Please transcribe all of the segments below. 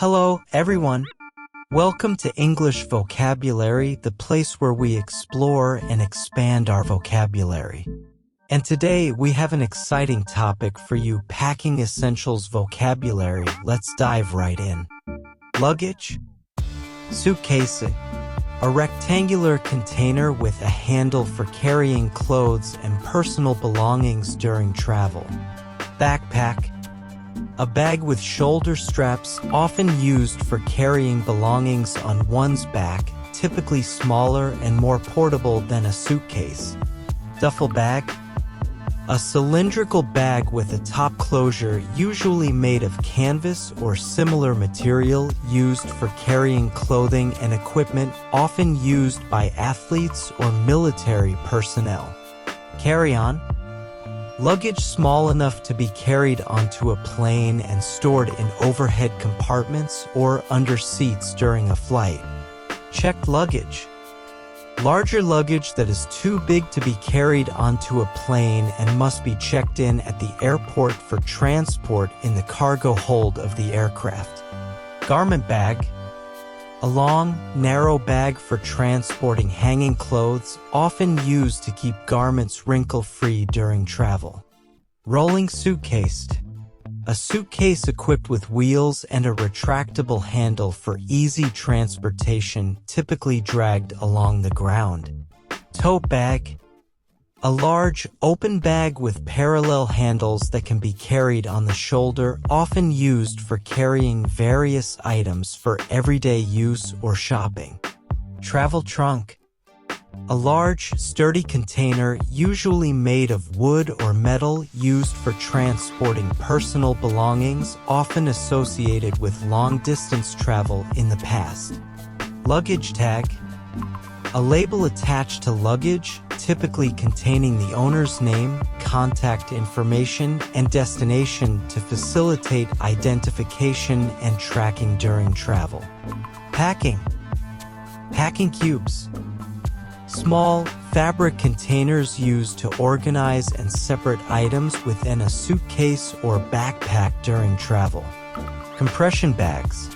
Hello, everyone. Welcome to English Vocabulary, the place where we explore and expand our vocabulary. And today we have an exciting topic for you, packing essentials vocabulary. Let's dive right in. Luggage. Suitcase. A rectangular container with a handle for carrying clothes and personal belongings during travel. Backpack. A bag with shoulder straps, often used for carrying belongings on one's back, typically smaller and more portable than a suitcase. Duffel bag. A cylindrical bag with a top closure, usually made of canvas or similar material, used for carrying clothing and equipment, often used by athletes or military personnel. Carry-on. Luggage small enough to be carried onto a plane and stored in overhead compartments or under seats during a flight. Checked luggage. Larger luggage that is too big to be carried onto a plane and must be checked in at the airport for transport in the cargo hold of the aircraft. Garment bag. A long, narrow bag for transporting hanging clothes, often used to keep garments wrinkle-free during travel. Rolling suitcase. A suitcase equipped with wheels and a retractable handle for easy transportation, typically dragged along the ground. Tote bag. A large, open bag with parallel handles that can be carried on the shoulder, often used for carrying various items for everyday use or shopping. Travel trunk. A large, sturdy container, usually made of wood or metal, used for transporting personal belongings, often associated with long-distance travel in the past. Luggage tag. A label attached to luggage, typically containing the owner's name, contact information, and destination to facilitate identification and tracking during travel. Packing. Packing cubes. Small, fabric containers used to organize and separate items within a suitcase or backpack during travel. Compression bags.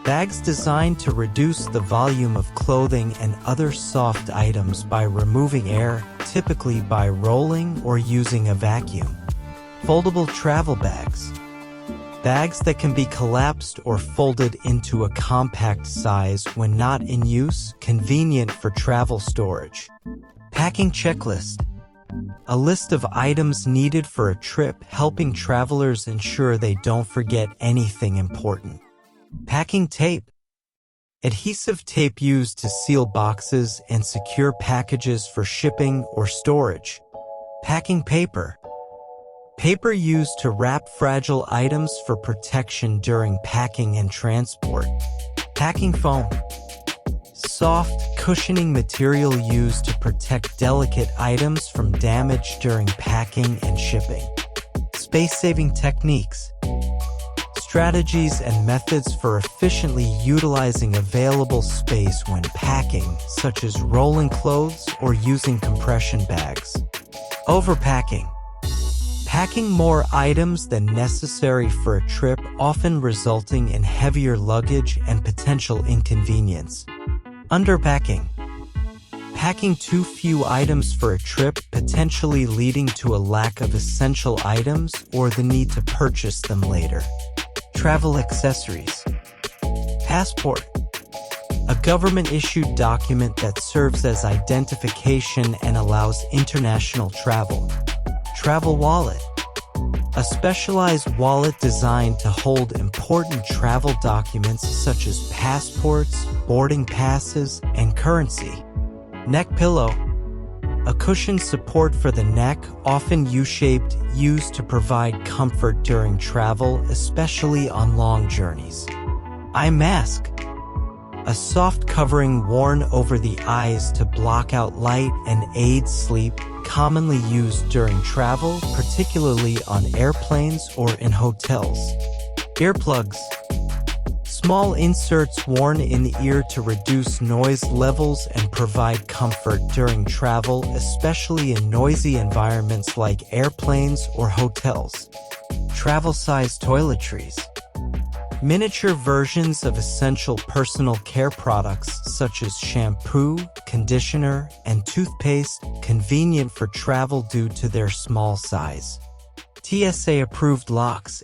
Bags designed to reduce the volume of clothing and other soft items by removing air, typically by rolling or using a vacuum. Foldable travel bags. Bags that can be collapsed or folded into a compact size when not in use, convenient for travel storage. Packing checklist. A list of items needed for a trip, helping travelers ensure they don't forget anything important. Packing tape. Adhesive tape used to seal boxes and secure packages for shipping or storage. Packing paper. Paper used to wrap fragile items for protection during packing and transport. Packing foam. Soft, cushioning material used to protect delicate items from damage during packing and shipping. Space-saving techniques. Strategies and methods for efficiently utilizing available space when packing, such as rolling clothes or using compression bags. Overpacking. Packing more items than necessary for a trip, often resulting in heavier luggage and potential inconvenience. Underpacking. Packing too few items for a trip, potentially leading to a lack of essential items or the need to purchase them later. Travel accessories. Passport. A government-issued document that serves as identification and allows international travel. Travel wallet. A specialized wallet designed to hold important travel documents such as passports, boarding passes, and currency. Neck pillow. A cushioned support for the neck, often U-shaped, used to provide comfort during travel, especially on long journeys. Eye mask. A soft covering worn over the eyes to block out light and aid sleep, commonly used during travel, particularly on airplanes or in hotels. Earplugs. Small inserts worn in the ear to reduce noise levels and provide comfort during travel, especially in noisy environments like airplanes or hotels. Travel-size toiletries. Miniature versions of essential personal care products such as shampoo, conditioner, and toothpaste, convenient for travel due to their small size. TSA-approved locks.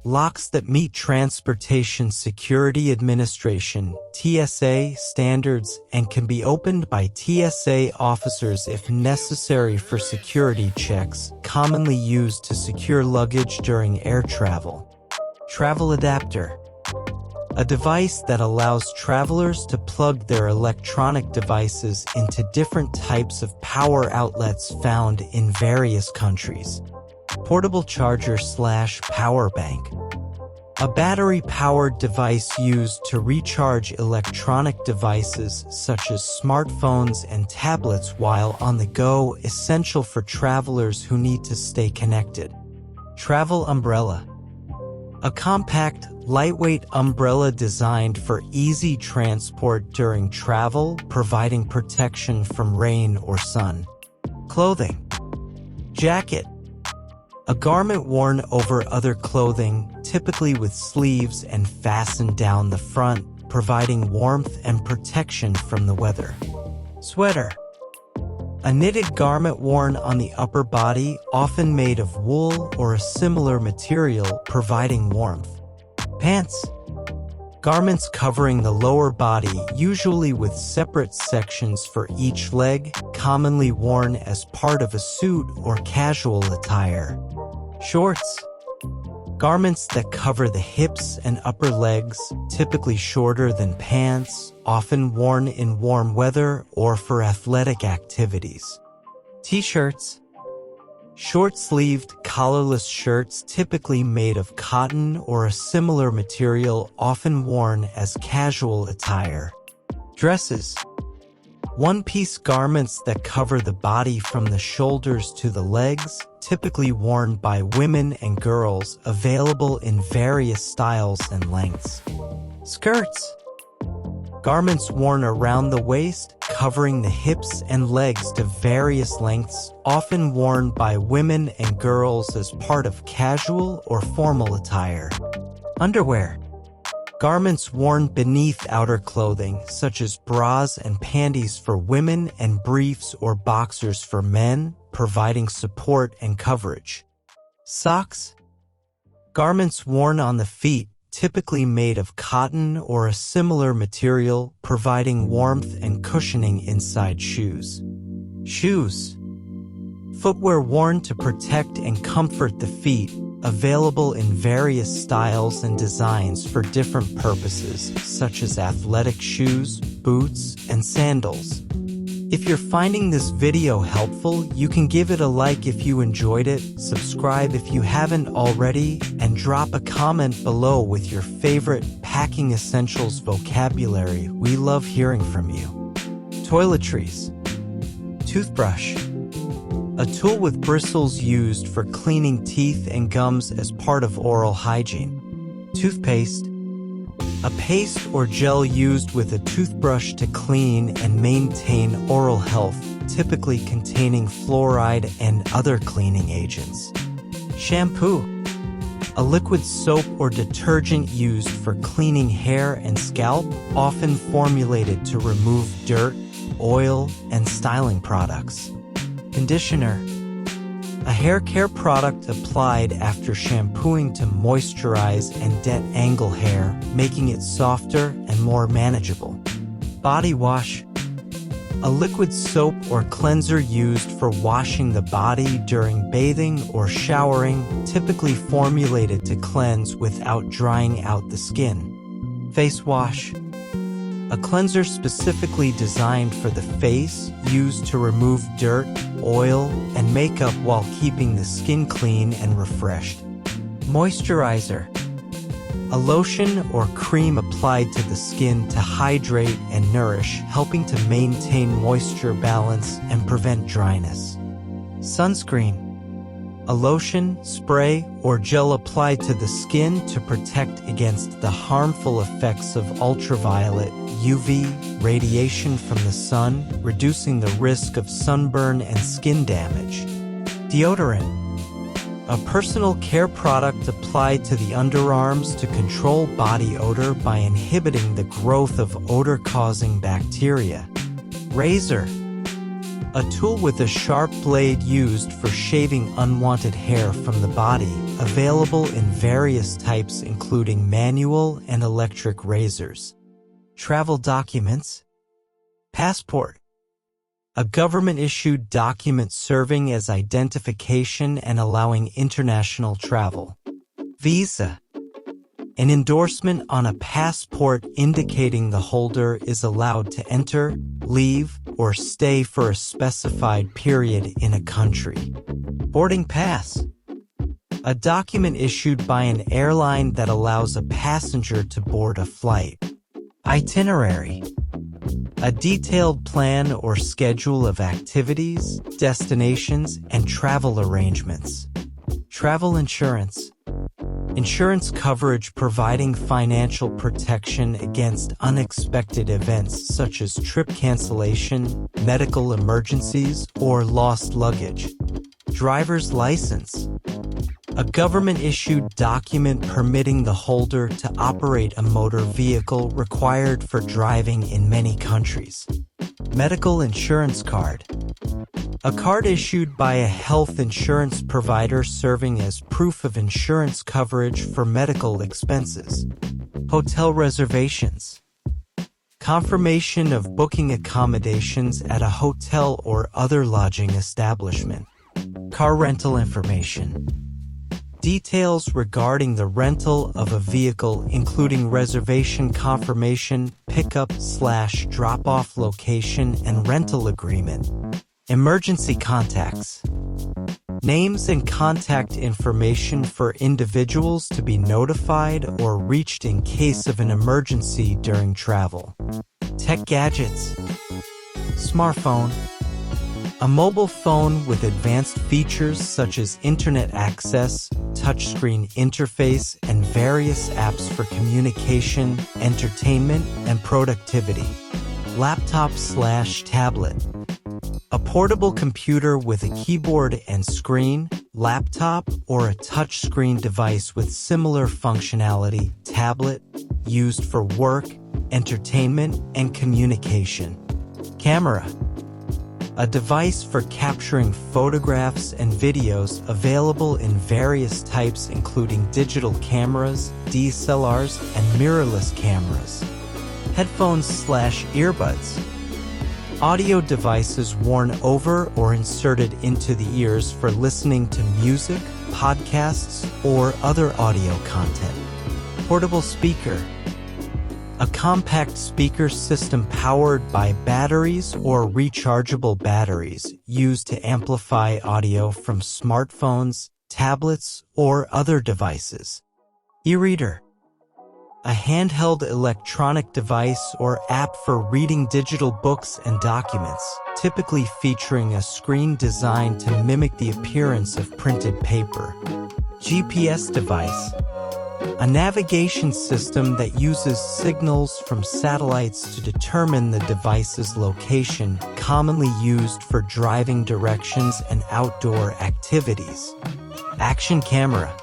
Locks that meet Transportation Security Administration (TSA) standards and can be opened by TSA officers if necessary for security checks, commonly used to secure luggage during air travel. Travel adapter. A device that allows travelers to plug their electronic devices into different types of power outlets found in various countries. Portable charger/power bank. A battery-powered device used to recharge electronic devices such as smartphones and tablets while on the go, essential for travelers who need to stay connected. Travel umbrella. A compact, lightweight umbrella designed for easy transport during travel, providing protection from rain or sun. Clothing. Jacket. A garment worn over other clothing, typically with sleeves and fastened down the front, providing warmth and protection from the weather. Sweater. A knitted garment worn on the upper body, often made of wool or a similar material, providing warmth. Pants. Garments covering the lower body, usually with separate sections for each leg, commonly worn as part of a suit or casual attire. Shorts. Garments that cover the hips and upper legs, typically shorter than pants, often worn in warm weather or for athletic activities. T-shirts. Short-sleeved, collarless shirts typically made of cotton or a similar material, often worn as casual attire. Dresses. One-piece garments that cover the body from the shoulders to the legs, typically worn by women and girls, available in various styles and lengths. Skirts. Garments worn around the waist, covering the hips and legs to various lengths, often worn by women and girls as part of casual or formal attire. Underwear. Garments worn beneath outer clothing, such as bras and panties for women and briefs or boxers for men, providing support and coverage. Socks. Garments worn on the feet, typically made of cotton or a similar material, providing warmth and cushioning inside shoes. Shoes. Footwear worn to protect and comfort the feet, available in various styles and designs for different purposes, such as athletic shoes, boots, and sandals. If you're finding this video helpful, you can give it a like if you enjoyed it, subscribe if you haven't already, and drop a comment below with your favorite packing essentials vocabulary. We love hearing from you. Toiletries. Toothbrush. A tool with bristles used for cleaning teeth and gums as part of oral hygiene. Toothpaste. A paste or gel used with a toothbrush to clean and maintain oral health, typically containing fluoride and other cleaning agents. Shampoo. A liquid soap or detergent used for cleaning hair and scalp, often formulated to remove dirt, oil, and styling products. Conditioner. A hair care product applied after shampooing to moisturize and detangle hair, making it softer and more manageable. Body wash. A liquid soap or cleanser used for washing the body during bathing or showering, typically formulated to cleanse without drying out the skin. Face wash. A cleanser specifically designed for the face, used to remove dirt, oil, and makeup while keeping the skin clean and refreshed. Moisturizer. A lotion or cream applied to the skin to hydrate and nourish, helping to maintain moisture balance and prevent dryness. Sunscreen. A lotion, spray, or gel applied to the skin to protect against the harmful effects of ultraviolet (UV) radiation from the sun, reducing the risk of sunburn and skin damage. Deodorant. A personal care product applied to the underarms to control body odor by inhibiting the growth of odor-causing bacteria. Razor. A tool with a sharp blade used for shaving unwanted hair from the body, available in various types including manual and electric razors. Travel documents. Passport. A government-issued document serving as identification and allowing international travel. Visa. An endorsement on a passport indicating the holder is allowed to enter, leave, or stay for a specified period in a country. Boarding pass. A document issued by an airline that allows a passenger to board a flight. Itinerary. A detailed plan or schedule of activities, destinations, and travel arrangements. Travel insurance. Insurance coverage providing financial protection against unexpected events such as trip cancellation, medical emergencies, or lost luggage. Driver's license. A government-issued document permitting the holder to operate a motor vehicle required for driving in many countries. Medical insurance card. A card issued by a health insurance provider serving as proof of insurance coverage for medical expenses. Hotel reservations. Confirmation of booking accommodations at a hotel or other lodging establishment. Car rental information. Details regarding the rental of a vehicle including reservation confirmation, pickup/drop-off location, and rental agreement. Emergency contacts. Names and contact information for individuals to be notified or reached in case of an emergency during travel. Tech gadgets. Smartphone. A mobile phone with advanced features such as internet access, touchscreen interface, and various apps for communication, entertainment, and productivity. Laptop/tablet. A portable computer with a keyboard and screen, laptop, or a touchscreen device with similar functionality, tablet, used for work, entertainment, and communication. Camera. A device for capturing photographs and videos available in various types including digital cameras, DSLRs, and mirrorless cameras. Headphones/earbuds. Audio devices worn over or inserted into the ears for listening to music, podcasts, or other audio content. Portable speaker. A compact speaker system powered by batteries or rechargeable batteries used to amplify audio from smartphones, tablets, or other devices. E-reader. A handheld electronic device or app for reading digital books and documents, typically featuring a screen designed to mimic the appearance of printed paper. GPS device. A navigation system that uses signals from satellites to determine the device's location, commonly used for driving directions and outdoor activities. Action camera.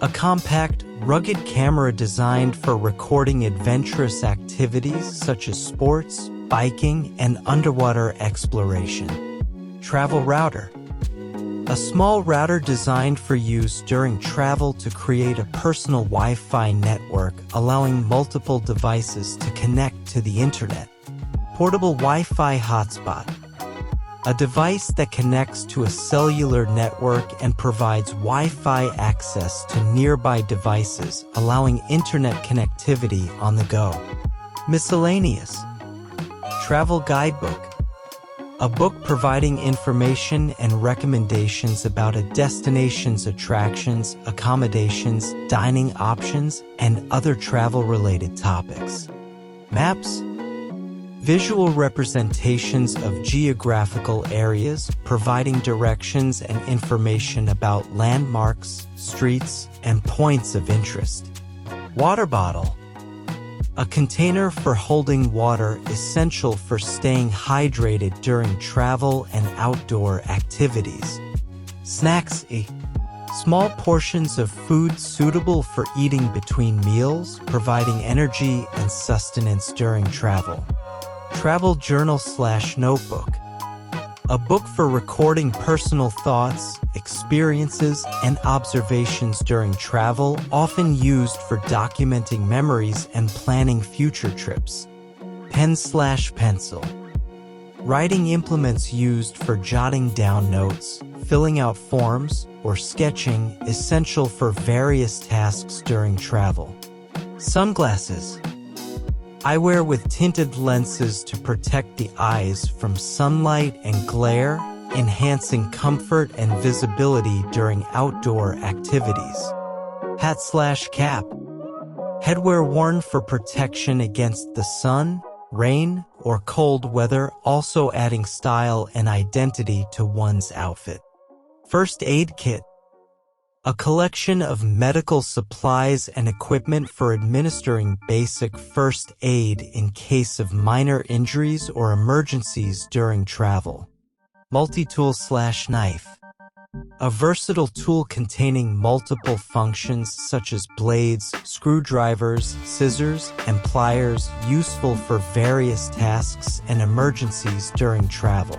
A compact, rugged camera designed for recording adventurous activities such as sports, biking, and underwater exploration. Travel router. A small router designed for use during travel to create a personal Wi-Fi network, allowing multiple devices to connect to the internet. Portable Wi-Fi hotspot. A device that connects to a cellular network and provides Wi-Fi access to nearby devices, allowing internet connectivity on the go. Miscellaneous. Travel guidebook. A book providing information and recommendations about a destination's attractions, accommodations, dining options, and other travel-related topics. Maps. Visual representations of geographical areas, providing directions and information about landmarks, streets, and points of interest. Water bottle. A container for holding water essential for staying hydrated during travel and outdoor activities. Snacks. Small portions of food suitable for eating between meals, providing energy and sustenance during travel. Travel journal/notebook. A book for recording personal thoughts, experiences, and observations during travel, often used for documenting memories and planning future trips. Pen/pencil. Writing implements used for jotting down notes, filling out forms, or sketching, essential for various tasks during travel. Sunglasses. Eyewear with tinted lenses to protect the eyes from sunlight and glare, enhancing comfort and visibility during outdoor activities. Hat/cap. Headwear worn for protection against the sun, rain, or cold weather, also adding style and identity to one's outfit. First aid kit. A collection of medical supplies and equipment for administering basic first aid in case of minor injuries or emergencies during travel. Multi-tool/knife. A versatile tool containing multiple functions such as blades, screwdrivers, scissors, and pliers, useful for various tasks and emergencies during travel.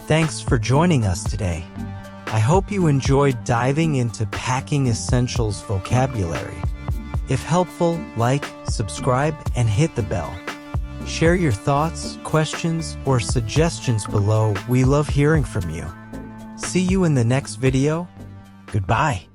Thanks for joining us today. I hope you enjoyed diving into packing essentials vocabulary. If helpful, like, subscribe, and hit the bell. Share your thoughts, questions, or suggestions below. We love hearing from you. See you in the next video. Goodbye.